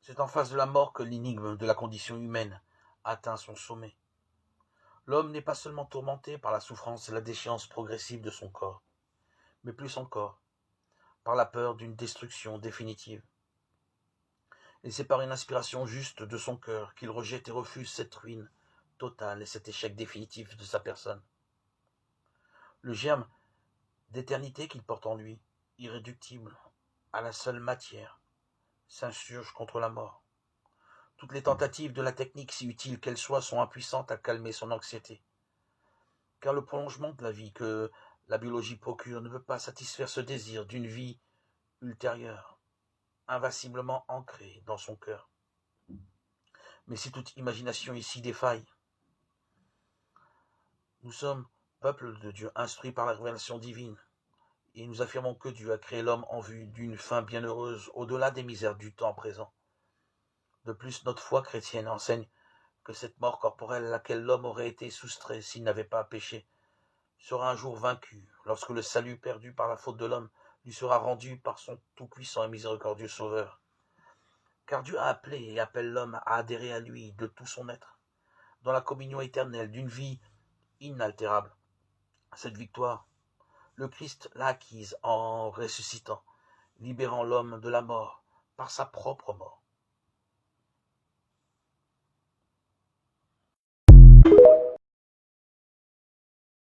C'est en face de la mort que l'énigme de la condition humaine atteint son sommet. L'homme n'est pas seulement tourmenté par la souffrance et la déchéance progressive de son corps, mais plus encore par la peur d'une destruction définitive. Et c'est par une inspiration juste de son cœur qu'il rejette et refuse cette ruine totale et cet échec définitif de sa personne. Le germe d'éternité qu'il porte en lui, irréductible à la seule matière, s'insurge contre la mort. Toutes les tentatives de la technique, si utiles qu'elles soient, sont impuissantes à calmer son anxiété. Car le prolongement de la vie que la biologie procure ne peut pas satisfaire ce désir d'une vie ultérieure, invinciblement ancrée dans son cœur. Mais si toute imagination ici défaille, nous sommes peuple de Dieu, instruit par la révélation divine, et nous affirmons que Dieu a créé l'homme en vue d'une fin bienheureuse au-delà des misères du temps présent. De plus, notre foi chrétienne enseigne que cette mort corporelle à laquelle l'homme aurait été soustrait s'il n'avait pas péché sera un jour vaincue, lorsque le salut perdu par la faute de l'homme lui sera rendu par son tout-puissant et miséricordieux Sauveur. Car Dieu a appelé et appelle l'homme à adhérer à lui de tout son être, dans la communion éternelle d'une vie inaltérable. Cette victoire, le Christ l'a acquise en ressuscitant, libérant l'homme de la mort par sa propre mort.